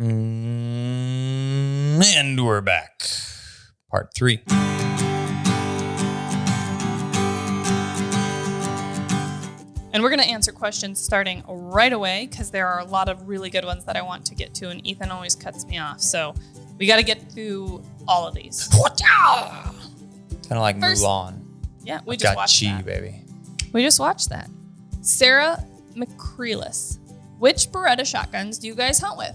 And we're back. Part 3. And we're going to answer questions starting right away because there are a lot of really good ones that I want to get to, and Ethan always cuts me off. So we got to get through all of these. Kind of like Mulan. Yeah, we just watched that. Baby. We just watched that. Sarah McCreelis. Which Beretta shotguns do you guys hunt with?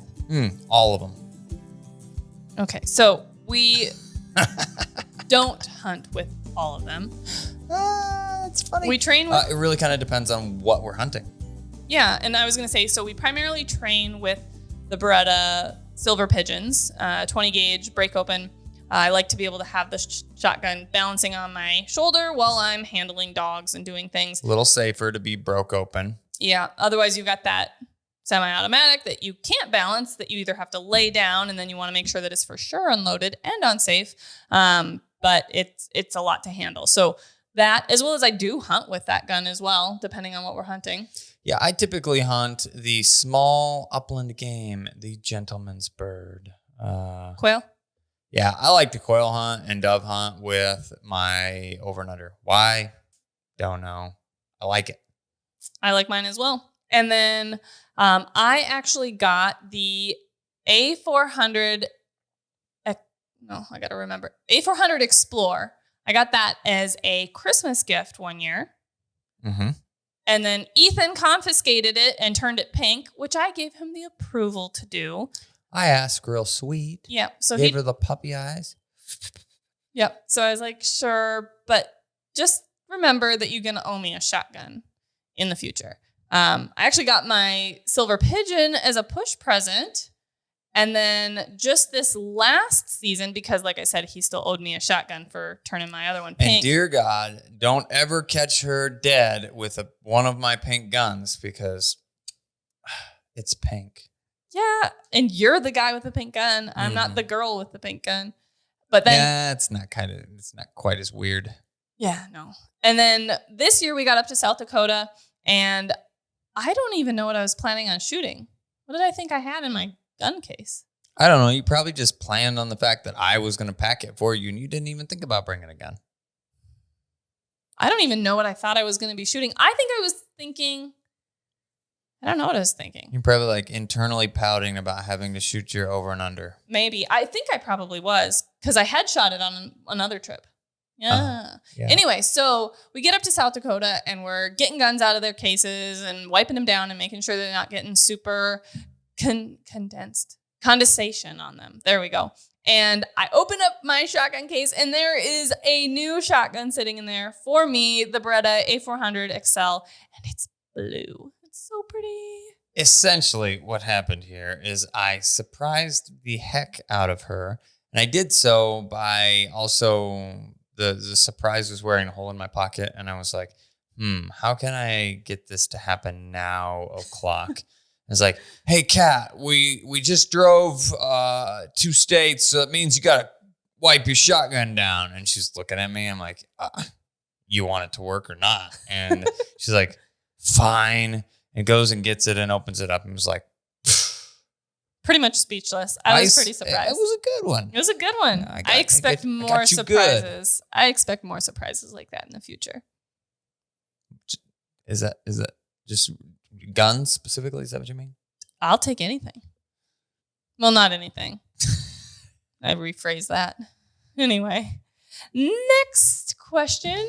All of them. Okay, so we don't hunt with all of them. It's funny. We train with... it really kind of depends on what we're hunting. Yeah, and I was going to say, so we primarily train with the Beretta Silver Pigeons, 20 gauge, break open. I like to be able to have the shotgun balancing on my shoulder while I'm handling dogs and doing things. A little safer to be broke open. Yeah, otherwise you've got that semi-automatic that you can't balance, that you either have to lay down and then you want to make sure that it's for sure unloaded and unsafe. But it's a lot to handle. So that, as well as I do hunt with that gun as well, depending on what we're hunting. Yeah, I typically hunt the small upland game, the gentleman's bird. Quail? Yeah, I like to quail hunt and dove hunt with my over and under. Why? Don't know. I like it. I like mine as well. And then I actually got the A400. I got to remember. A400 Explore. I got that as a Christmas gift one year. Mm-hmm. And then Ethan confiscated it and turned it pink, which I gave him the approval to do. I asked real sweet. Yeah. So gave her the puppy eyes. Yep. So I was like, sure, but just remember that you're going to owe me a shotgun in the future. I actually got my Silver Pigeon as a push present. And then just this last season, because like I said, he still owed me a shotgun for turning my other one pink. And dear God, don't ever catch her dead with one of my pink guns because it's pink. Yeah. And you're the guy with the pink gun. I'm not the girl with the pink gun. But then, yeah, it's not quite as weird. Yeah, no. And then this year we got up to South Dakota and I don't even know what I was planning on shooting. What did I think I had in my gun case? I don't know. You probably just planned on the fact that I was going to pack it for you and you didn't even think about bringing a gun. I don't even know what I thought I was going to be shooting. I don't know what I was thinking. You're probably like internally pouting about having to shoot your over and under. Maybe. I think I probably was because I had shot it on another trip. Yeah. Anyway, so we get up to South Dakota and we're getting guns out of their cases and wiping them down and making sure they're not getting super condensation on them. There we go. And I open up my shotgun case and there is a new shotgun sitting in there for me, the Beretta A400 XL, and it's blue. It's so pretty. Essentially what happened here is I surprised the heck out of her. And I did so by also the surprise was wearing a hole in my pocket. And I was like, how can I get this to happen now o'clock? It's like, hey, Kat, we just drove 2 states, so that means you got to wipe your shotgun down. And she's looking at me. I'm like, you want it to work or not? And she's like, fine. And goes and gets it and opens it up and was like, pretty much speechless. I was pretty surprised. It was a good one. It was a good one. I expect more surprises. Good. I expect more surprises like that in the future. Is that just guns specifically? Is that what you mean? I'll take anything. Well, not anything. I rephrase that. Anyway, next question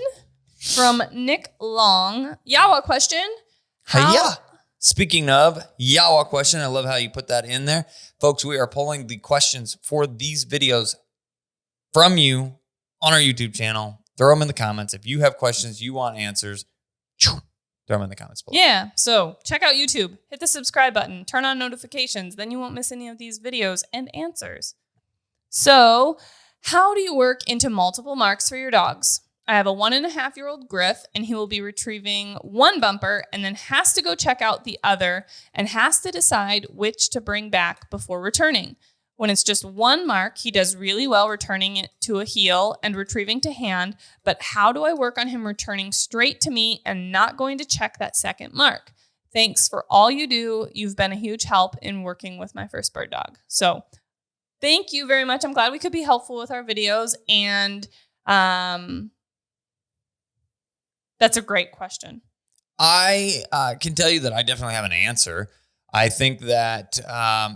from Nick Long. YAWA question. Hiya. Speaking of YAWA question, I love how you put that in there. Folks, we are pulling the questions for these videos from you on our YouTube channel. Throw them in the comments. If you have questions, you want answers, throw them in the comments below. Yeah, so check out YouTube. Hit the subscribe button. Turn on notifications. Then you won't miss any of these videos and answers. So, how do you work into multiple marks for your dogs? I have a 1.5-year-old Griff, and he will be retrieving one bumper and then has to go check out the other and has to decide which to bring back before returning. When it's just one mark, he does really well returning it to a heel and retrieving to hand, but how do I work on him returning straight to me and not going to check that second mark? Thanks for all you do. You've been a huge help in working with my first bird dog. So thank you very much. I'm glad we could be helpful with our videos. And that's a great question. I can tell you that I definitely have an answer. I think that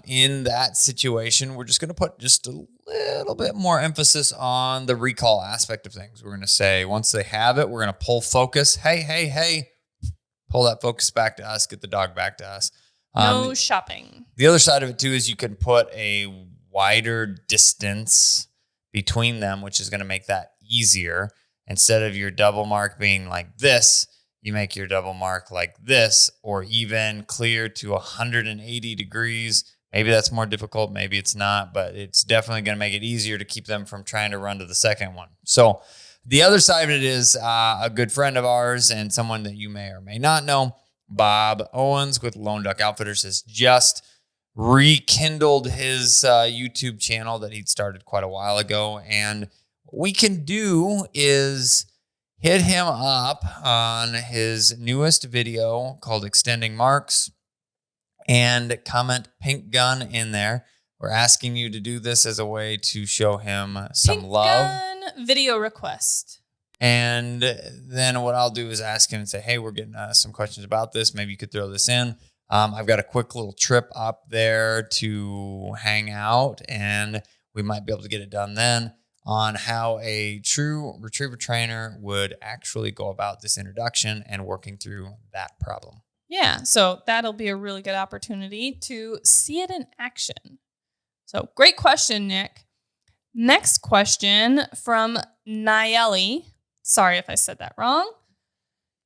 in that situation, we're just going to put just a little bit more emphasis on the recall aspect of things. We're going to say, once they have it, we're going to pull focus. Hey, pull that focus back to us, get the dog back to us. No shopping. The other side of it too is you can put a wider distance between them, which is going to make that easier. Instead of your double mark being like this, you make your double mark like this, or even clear to 180 degrees. Maybe that's more difficult. Maybe it's not, but it's definitely going to make it easier to keep them from trying to run to the second one. So the other side of it is a good friend of ours and someone that you may or may not know, Bob Owens with Lone Duck Outfitters, has just rekindled his YouTube channel that he'd started quite a while ago. And what we can do is hit him up on his newest video called Extending Marks and comment Pink Gun in there. We're asking you to do this as a way to show him some Pink love. Gun video request. And then what I'll do is ask him and say, hey, we're getting some questions about this. Maybe you could throw this in. I've got a quick little trip up there to hang out, and we might be able to get it done then, on how a true retriever trainer would actually go about this introduction and working through that problem. Yeah, so that'll be a really good opportunity to see it in action. So great question, Nick. Next question from Nayeli. Sorry if I said that wrong.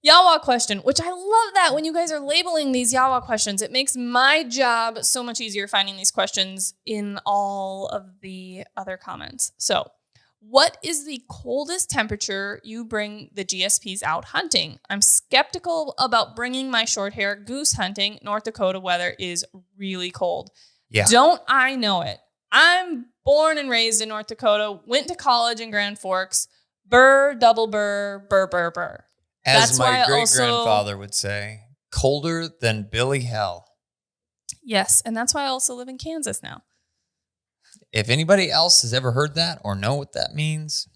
YAWA question, which I love that when you guys are labeling these YAWA questions. It makes my job so much easier finding these questions in all of the other comments. So, what is the coldest temperature you bring the GSPs out hunting? I'm skeptical about bringing my short hair goose hunting. North Dakota weather is really cold. Yeah. Don't I know it? I'm born and raised in North Dakota, went to college in Grand Forks. Burr, double burr, burr, burr, burr. As my great-grandfather would say, colder than Billy Hell. Yes, and that's why I also live in Kansas now. If anybody else has ever heard that or know what that means,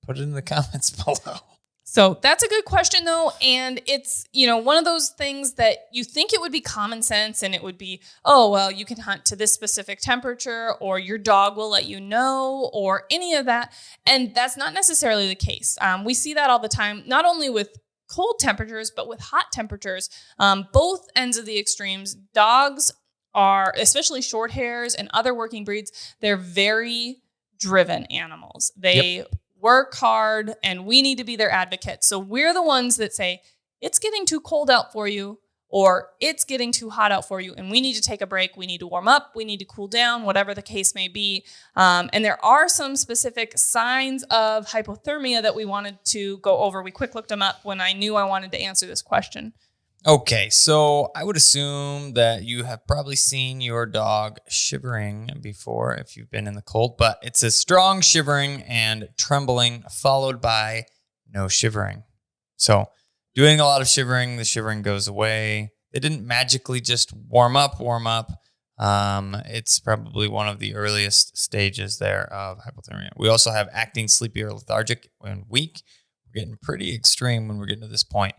put it in the comments below. So that's a good question, though. And it's, one of those things that you think it would be common sense and it would be, oh, well, you can hunt to this specific temperature or your dog will let you know or any of that. And that's not necessarily the case. We see that all the time, not only with cold temperatures, but with hot temperatures. Both ends of the extremes. Dogs are, especially short hairs and other working breeds, they're very driven animals. They work hard, and we need to be their advocates. So we're the ones that say, it's getting too cold out for you, or it's getting too hot out for you, and we need to take a break. We need to warm up. We need to cool down, whatever the case may be. And there are some specific signs of hypothermia that we wanted to go over. We quick looked them up when I knew I wanted to answer this question. Okay, so I would assume that you have probably seen your dog shivering before if you've been in the cold, but it's a strong shivering and trembling followed by no shivering. So doing a lot of shivering, the shivering goes away. They didn't magically just warm up. It's probably one of the earliest stages there of hypothermia. We also have acting sleepy or lethargic and weak. We're getting pretty extreme when we're getting to this point.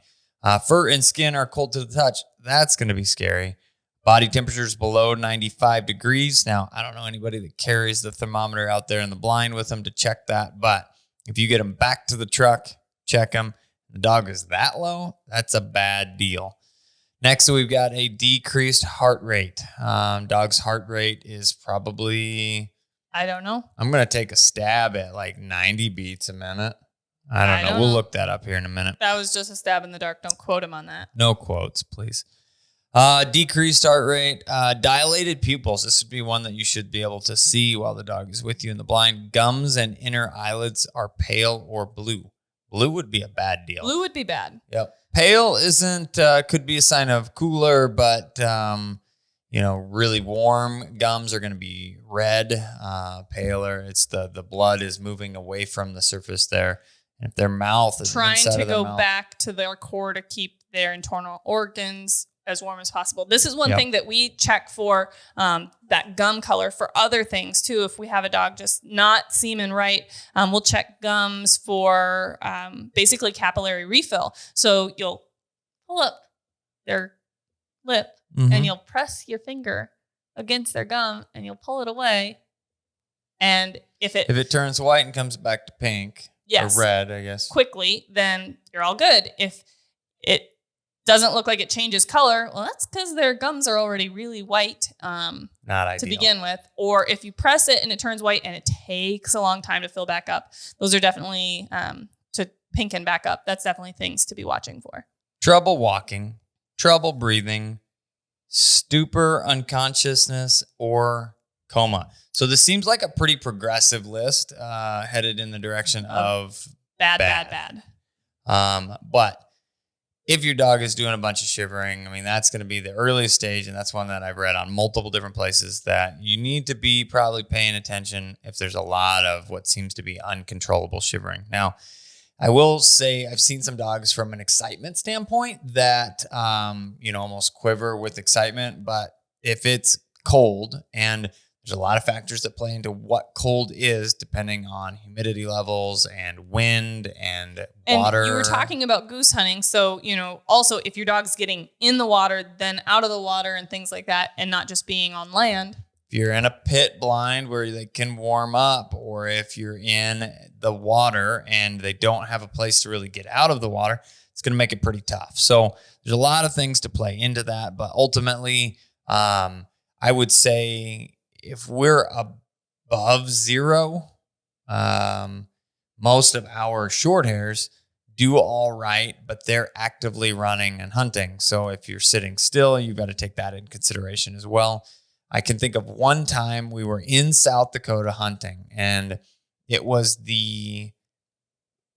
Fur and skin are cold to the touch. That's going to be scary. Body temperatures below 95 degrees. Now, I don't know anybody that carries the thermometer out there in the blind with them to check that, but if you get them back to the truck, check them. The dog is that low, that's a bad deal. Next, we've got a decreased heart rate. Dog's heart rate is probably, I don't know. I'm going to take a stab at like 90 beats a minute. I don't know. We'll look that up here in a minute. That was just a stab in the dark. Don't quote him on that. No quotes, please. Decreased heart rate, dilated pupils. This would be one that you should be able to see while the dog is with you in the blind. Gums and inner eyelids are pale or blue. Blue would be a bad deal. Blue would be bad. Yep. Pale isn't, could be a sign of cooler, but, really warm gums are going to be red, paler. It's the blood is moving away from the surface there. And if their mouth is trying inside to of their go mouth, back to their core to keep their internal organs as warm as possible. This is one Yep. thing that we check for, that gum color for other things too. If we have a dog just not seeming right, we'll check gums for basically capillary refill. So you'll pull up their lip and you'll press your finger against their gum and you'll pull it away. And if it turns white and comes back to pink, yes, or red, I guess, quickly, then you're all good. If it doesn't look like it changes color, well, that's because their gums are already really white not ideal to begin with. Or if you press it and it turns white and it takes a long time to fill back up, those are definitely to pinken back up. That's definitely things to be watching for. Trouble walking, trouble breathing, stupor, unconsciousness, or coma. So this seems like a pretty progressive list, headed in the direction of bad. But if your dog is doing a bunch of shivering, I mean, that's going to be the earliest stage. And that's one that I've read on multiple different places that you need to be probably paying attention if there's a lot of what seems to be uncontrollable shivering. Now, I will say I've seen some dogs from an excitement standpoint that, almost quiver with excitement. But if it's cold, and there's a lot of factors that play into what cold is, depending on humidity levels and wind and water. And you were talking about goose hunting. So, also if your dog's getting in the water, then out of the water and things like that, and not just being on land. If you're in a pit blind where they can warm up, or if you're in the water and they don't have a place to really get out of the water, it's going to make it pretty tough. So there's a lot of things to play into that. But ultimately, I would say if we're above zero, most of our short hairs do all right, but they're actively running and hunting. So if you're sitting still, you've got to take that in consideration as well. I can think of one time we were in South Dakota hunting, and it was the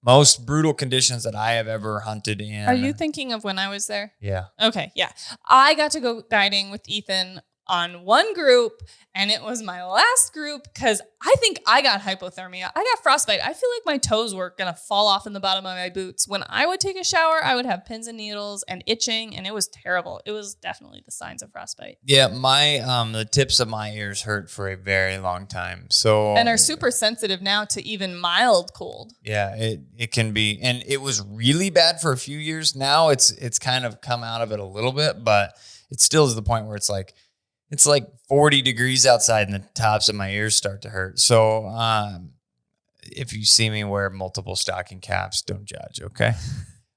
most brutal conditions that I have ever hunted in. Are you thinking of when I was there? Yeah. Okay, yeah. I got to go guiding with Ethan on one group, and it was my last group because I think I got hypothermia. I got frostbite. I feel like my toes were going to fall off in the bottom of my boots. When I would take a shower, I would have pins and needles and itching, and it was terrible. It was definitely the signs of frostbite. Yeah, the tips of my ears hurt for a very long time. So and are super sensitive now to even mild cold. Yeah, it can be, and it was really bad for a few years. Now it's kind of come out of it a little bit, but it still is the point where it's like 40 degrees outside and the tops of my ears start to hurt. So if you see me wear multiple stocking caps, don't judge, okay?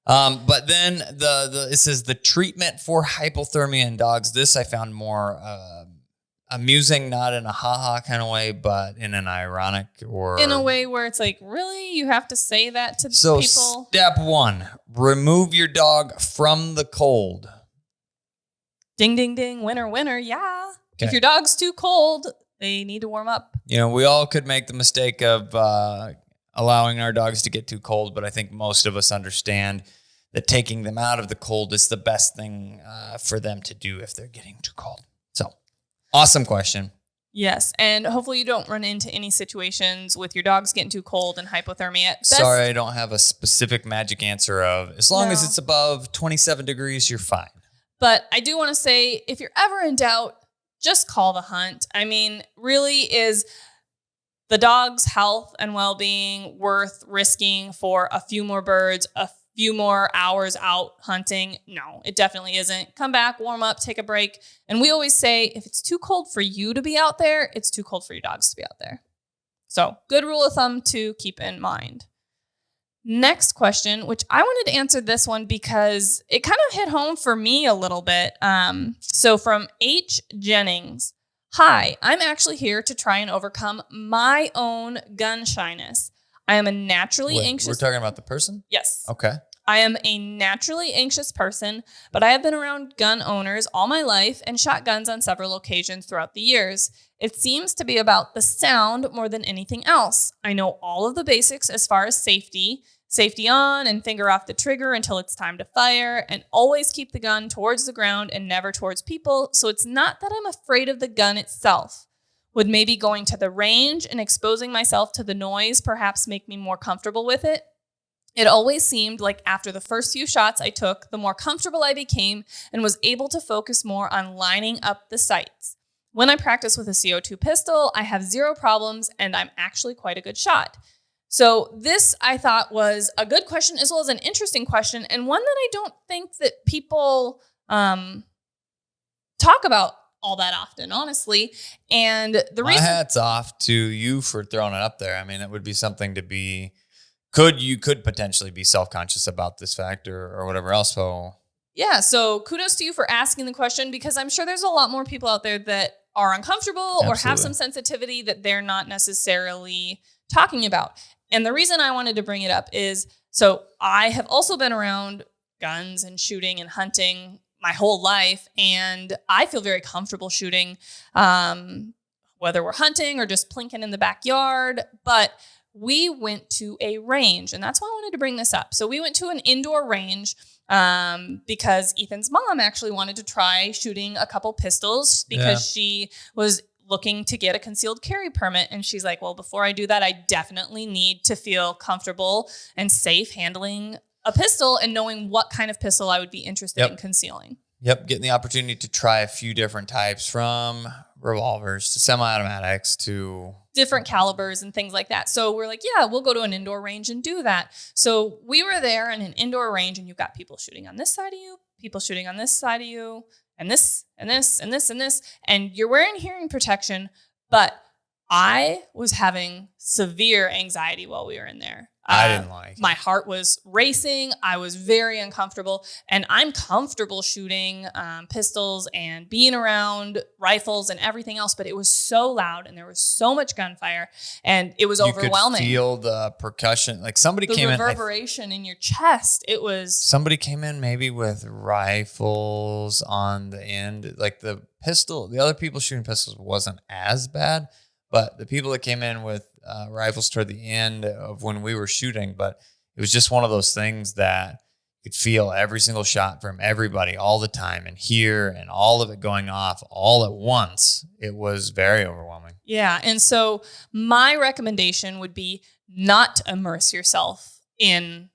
But then it says the treatment for hypothermia in dogs. This I found more amusing, not in a ha-ha kind of way, but in an ironic or... in a way where it's like, really? You have to say that to so people? Step 1, remove your dog from the cold. Ding, ding, ding. Winner, winner. Yeah. Okay. If your dog's too cold, they need to warm up. We all could make the mistake of allowing our dogs to get too cold, but I think most of us understand that taking them out of the cold is the best thing for them to do if they're getting too cold. So, awesome question. Yes, and hopefully you don't run into any situations with your dogs getting too cold and hypothermia. Sorry, I don't have a specific magic answer of as long as it's above 27 degrees, you're fine. But I do want to say, if you're ever in doubt, just call the hunt. I mean, really, is the dog's health and well-being worth risking for a few more birds, a few more hours out hunting? No, it definitely isn't. Come back, warm up, take a break. And we always say, if it's too cold for you to be out there, it's too cold for your dogs to be out there. So, good rule of thumb to keep in mind. Next question, which I wanted to answer this one because it kind of hit home for me a little bit. So from H. Jennings, hi, I'm actually here to try and overcome my own gun shyness. I am a naturally anxious... We're talking about the person? Yes. Okay. I am a naturally anxious person, but I have been around gun owners all my life and shot guns on several occasions throughout the years. It seems to be about the sound more than anything else. I know all of the basics as far as safety on and finger off the trigger until it's time to fire, and always keep the gun towards the ground and never towards people. So it's not that I'm afraid of the gun itself. Would maybe going to the range and exposing myself to the noise perhaps make me more comfortable with it? It always seemed like after the first few shots I took, the more comfortable I became and was able to focus more on lining up the sights. When I practice with a CO2 pistol, I have zero problems and I'm actually quite a good shot. So this I thought was a good question as well as an interesting question, and one that I don't think that people talk about all that often, honestly. And the My reason, hat's off to you for throwing it up there. I mean, it would be something to be, you could potentially be self-conscious about this fact or whatever else. So yeah, so kudos to you for asking the question, because I'm sure there's a lot more people out there that are uncomfortable or have some sensitivity that they're not necessarily talking about. And the reason I wanted to bring it up is, so I have also been around guns and shooting and hunting my whole life, and I feel very comfortable shooting, whether we're hunting or just plinking in the backyard. But we went to a range, and that's why I wanted to bring this up. So we went to an indoor range because Ethan's mom actually wanted to try shooting a couple pistols because she was looking to get a concealed carry permit. And she's like, well, before I do that, I definitely need to feel comfortable and safe handling a pistol and knowing what kind of pistol I would be interested in concealing. Yep. Getting the opportunity to try a few different types, from revolvers to semi-automatics to different calibers and things like that. So we're like, yeah, we'll go to an indoor range and do that. So we were there in an indoor range, and you've got people shooting on this side of you, people shooting on this side of you, and this, and this, and this, and this. And you're wearing hearing protection, but I was having severe anxiety while we were in there. I didn't like it. My heart was racing. I was very uncomfortable, and I'm comfortable shooting pistols and being around rifles and everything else, but it was so loud and there was so much gunfire and it was overwhelming. You could feel the percussion. Like somebody came in. The reverberation in your chest. It was. Somebody came in maybe with rifles on the end. Like the other people shooting pistols wasn't as bad, but the people that came in with rifles toward the end of when we were shooting, but it was just one of those things that you could feel every single shot from everybody all the time and hear, and all of it going off all at once. It was very overwhelming. Yeah. And so my recommendation would be not to immerse yourself in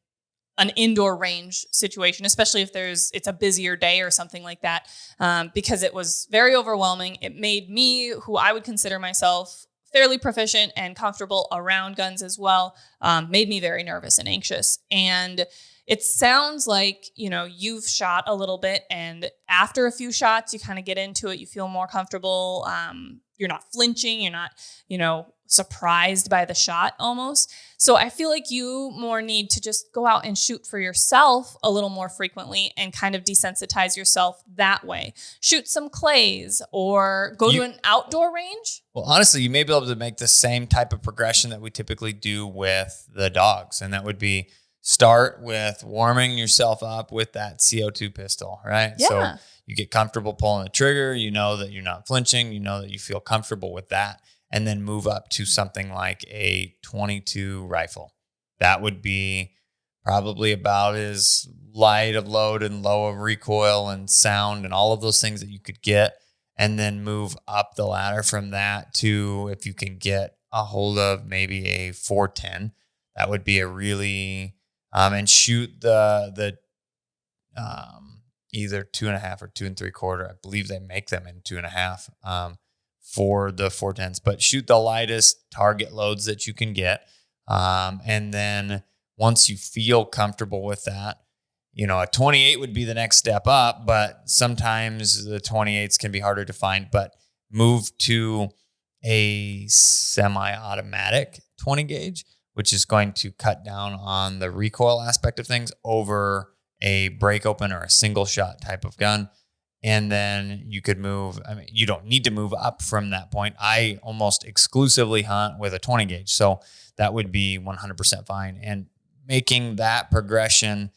an indoor range situation, especially if it's a busier day or something like that, because it was very overwhelming. It made me, who I would consider myself fairly proficient and comfortable around guns as well, made me very nervous and anxious. And it sounds like, you've shot a little bit, and after a few shots, you kind of get into it. You feel more comfortable. You're not flinching. You're not, surprised by the shot almost. So I feel like you more need to just go out and shoot for yourself a little more frequently and kind of desensitize yourself that way. Shoot some clays or go to an outdoor range. Well, honestly, you may be able to make the same type of progression that we typically do with the dogs. And that would be start with warming yourself up with that CO2 pistol, right? Yeah. So you get comfortable pulling the trigger. You know that you're not flinching. You know that you feel comfortable with that. And then move up to something like a 22 rifle. That would be probably about as light of load and low of recoil and sound and all of those things that you could get. And then move up the ladder from that to, if you can get a hold of maybe a 410, that would be a really, and shoot the either 2.5 or 2 3/4. I believe they make them in 2.5. For the 410s, but shoot the lightest target loads that you can get. And then once you feel comfortable with that, a 28 would be the next step up, but sometimes the 28s can be harder to find, but move to a semi-automatic 20 gauge, which is going to cut down on the recoil aspect of things over a break open or a single shot type of gun. And then you could move. I mean, you don't need to move up from that point. I almost exclusively hunt with a 20 gauge. So that would be 100% fine. And making that progression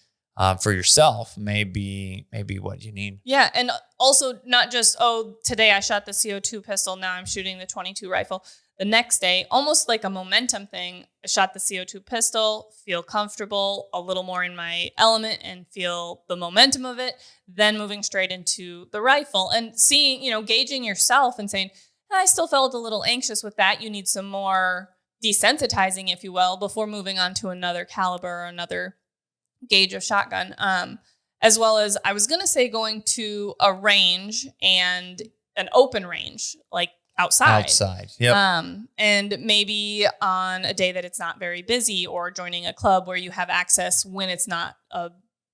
for yourself may be what you need. Yeah. And also not just, today I shot the CO2 pistol, now I'm shooting the 22 rifle. The next day, almost like a momentum thing, I shot the CO2 pistol, feel comfortable, a little more in my element and feel the momentum of it, then moving straight into the rifle and seeing, gauging yourself and saying, I still felt a little anxious with that. You need some more desensitizing, if you will, before moving on to another caliber or another gauge of shotgun. As well as I was going to say going to a range and an open range, like outside. Yep. And maybe on a day that it's not very busy, or joining a club where you have access when it's not a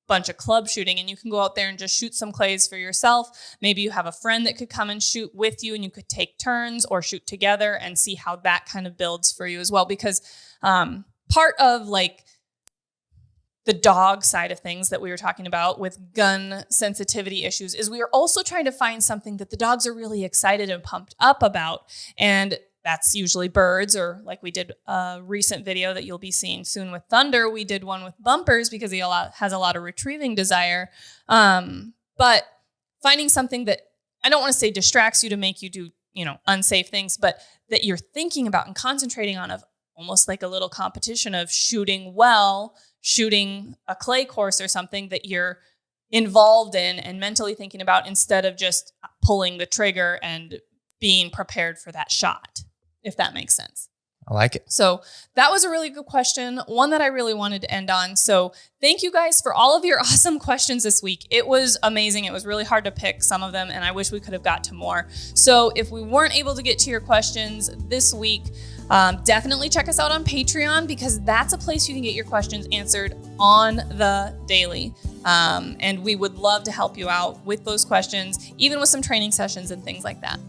bunch of club shooting, and you can go out there and just shoot some clays for yourself. Maybe you have a friend that could come and shoot with you, and you could take turns or shoot together and see how that kind of builds for you as well. Because part of like the dog side of things that we were talking about with gun sensitivity issues is we are also trying to find something that the dogs are really excited and pumped up about. And that's usually birds, or like we did a recent video that you'll be seeing soon with Thunder. We did one with Bumpers because he has a lot of retrieving desire. But finding something that, I don't want to say distracts you to make you do, unsafe things, but that you're thinking about and concentrating on, of almost like a little competition of shooting well, shooting a clay course or something that you're involved in and mentally thinking about, instead of just pulling the trigger and being prepared for that shot, if that makes sense. I like it. So that was a really good question, one that I really wanted to end on. So thank you guys for all of your awesome questions this week. It was amazing. It was really hard to pick some of them, and I wish we could have got to more. So if we weren't able to get to your questions this week, definitely check us out on Patreon, because that's a place you can get your questions answered on the daily. And we would love to help you out with those questions, even with some training sessions and things like that.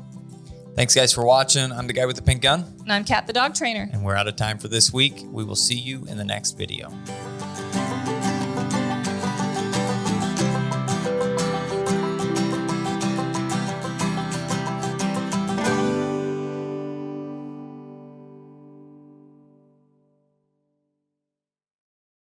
Thanks, guys, for watching. I'm the guy with the pink gun. And I'm Kat, the dog trainer. And we're out of time for this week. We will see you in the next video.